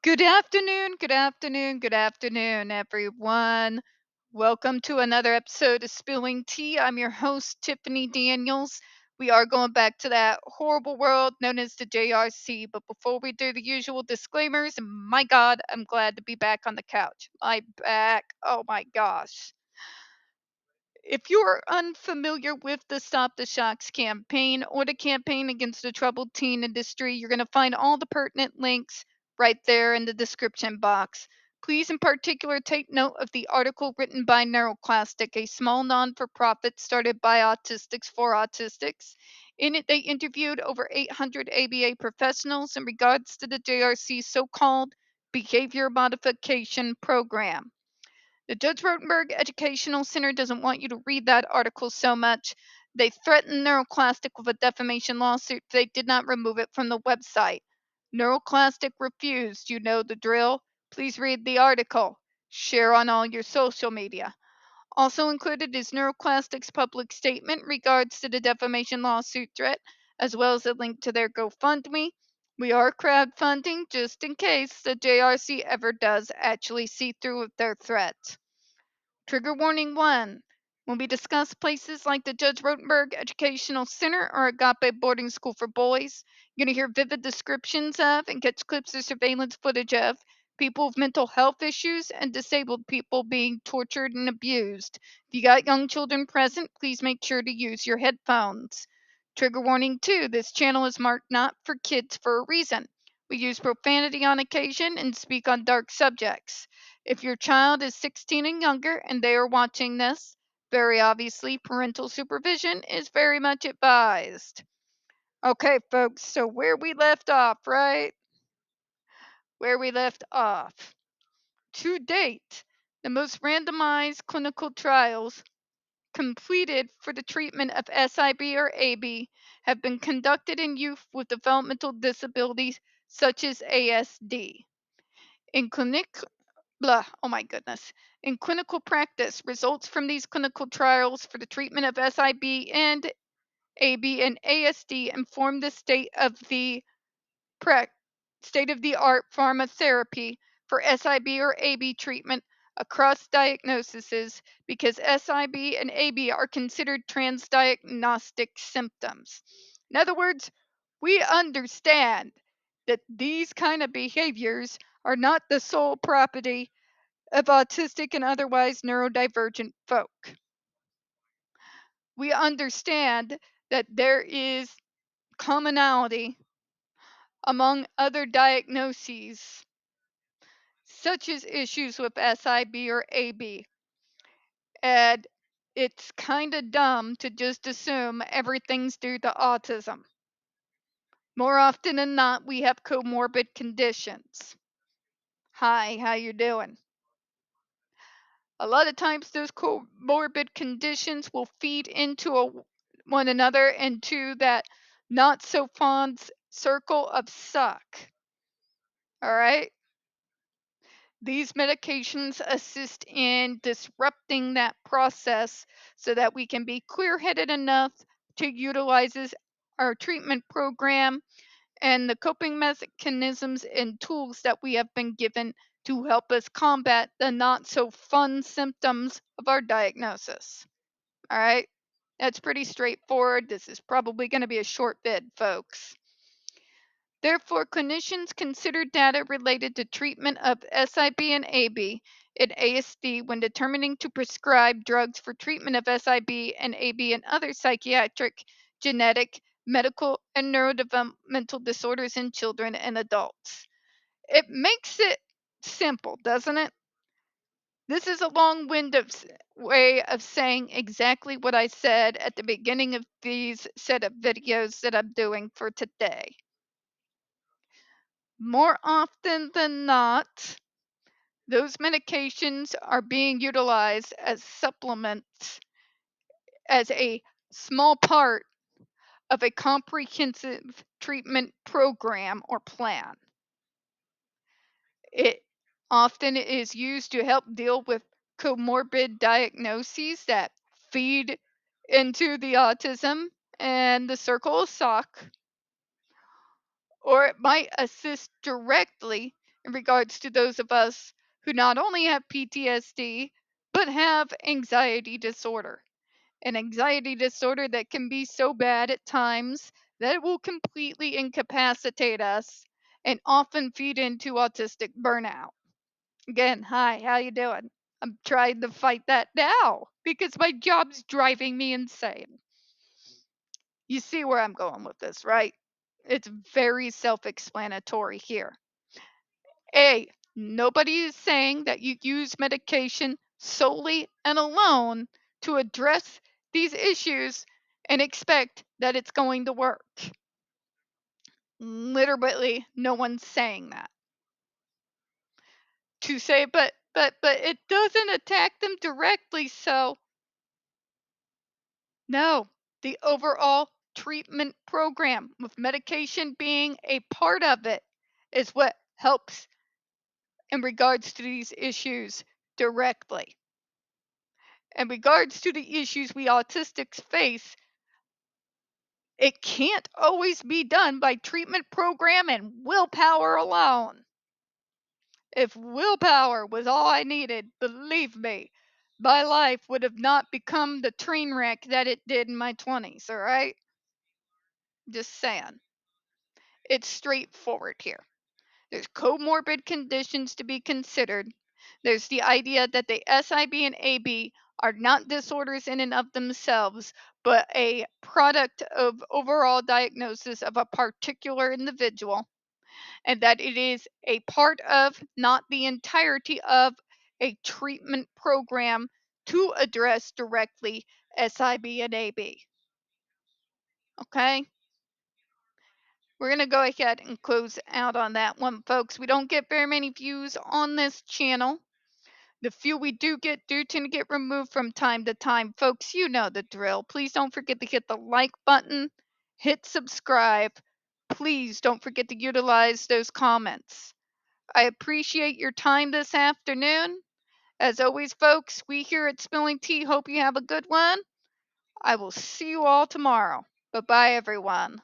Good afternoon, good afternoon, everyone. Welcome to another episode of Spilling Tea. I'm your host, Tiffany Daniels. We are going back to that horrible world known as the JRC. But before we do the usual disclaimers, my God, I'm glad to be back on the couch. My back, oh my gosh. If you're unfamiliar with the Stop the Shocks campaign or the campaign against the troubled teen industry, you're going to find all the pertinent links right there in the description box. Please, in particular, take note of the article written by NeuroClastic, a small non for profit started by autistics for autistics. In it, they interviewed over 800 ABA professionals in regards to the JRC's so called behavior modification program. The Judge Rotenberg Educational Center doesn't want you to read that article so much. They threatened NeuroClastic with a defamation lawsuit if they did not remove it from the website. NeuroClastic refused. You know the drill. Please read the article. Share on all your social media. Also included is NeuroClastic's public statement regards to the defamation lawsuit threat, as well as a link to their GoFundMe. We are crowdfunding just in case the JRC ever does actually see through with their threats. Trigger warning 1. When we discuss places like the Judge Rotenberg Educational Center or Agape Boarding School for Boys, you're going to hear vivid descriptions of and catch clips of surveillance footage of people with mental health issues and disabled people being tortured and abused. If you got young children present, please make sure to use your headphones. Trigger warning 2. This channel is marked not for kids for a reason. We use profanity on occasion and speak on dark subjects. If your child is 16 and younger and they are watching this, very obviously parental supervision is very much advised. Okay, folks, so where we left off, right? Where we left off. To date, the most randomized clinical trials completed for the treatment of SIB or AB have been conducted in youth with developmental disabilities such as ASD. In oh my goodness. In clinical practice, results from these clinical trials for the treatment of SIB and AB and ASD inform the state of the art pharmacotherapy for SIB or AB treatment across diagnoses because SIB and AB are considered transdiagnostic symptoms. In other words, we understand that these kind of behaviors are not the sole property of autistic and otherwise neurodivergent folk. We understand that there is commonality among other diagnoses, such as issues with SIB or AB. And it's kind of dumb to just assume everything's due to autism. More often than not, we have comorbid conditions. Hi, how you doing? A lot of times those comorbid conditions will feed into one another into that not so fond circle of suck. All right? These medications assist in disrupting that process so that we can be clear headed enough to utilize our treatment program and the coping mechanisms and tools that we have been given to help us combat the not so fun symptoms of our diagnosis. All right, that's pretty straightforward. This is probably going to be a short vid, folks. Therefore, clinicians consider data related to treatment of SIB and AB and ASD when determining to prescribe drugs for treatment of SIB and AB and other psychiatric, genetic, medical, and neurodevelopmental disorders in children and adults. It makes it simple, doesn't it? This is a long-winded way of saying exactly what I said at the beginning of these set of videos that I'm doing for today. More often than not, those medications are being utilized as supplements as a small part of a comprehensive treatment program or plan. It often is used to help deal with comorbid diagnoses that feed into the autism and the circle of suck, or it might assist directly in regards to those of us who not only have PTSD, but have anxiety disorder. An anxiety disorder that can be so bad at times that it will completely incapacitate us and often feed into autistic burnout. Again, hi, how you doing? I'm trying to fight that now because my job's driving me insane. You see where I'm going with this, right? It's very self-explanatory here. A, nobody is saying that you use medication solely and alone to address these issues and expect that it's going to work. Literally, no one's saying that. To say, but it doesn't attack them directly, so no. The overall treatment program, with medication being a part of it, is what helps in regards to these issues directly. In regards to the issues we autistics face, it can't always be done by treatment program and willpower alone. If willpower was all I needed, believe me, my life would have not become the train wreck that it did in my 20s, all right? Just saying. It's straightforward here. There's comorbid conditions to be considered. There's the idea that the SIB and AB are not disorders in and of themselves, but a product of overall diagnosis of a particular individual, and that it is a part of, not the entirety of, a treatment program to address directly SIB and AB. Okay? We're going to go ahead and close out on that one, folks. We don't get very many views on this channel. The few we do get do tend to get removed from time to time. Folks, you know the drill. Please don't forget to hit the like button, hit subscribe. Please don't forget to utilize those comments. I appreciate your time this afternoon. As always, folks, we here at Spilling Tea hope you have a good one. I will see you all tomorrow. Bye bye, everyone.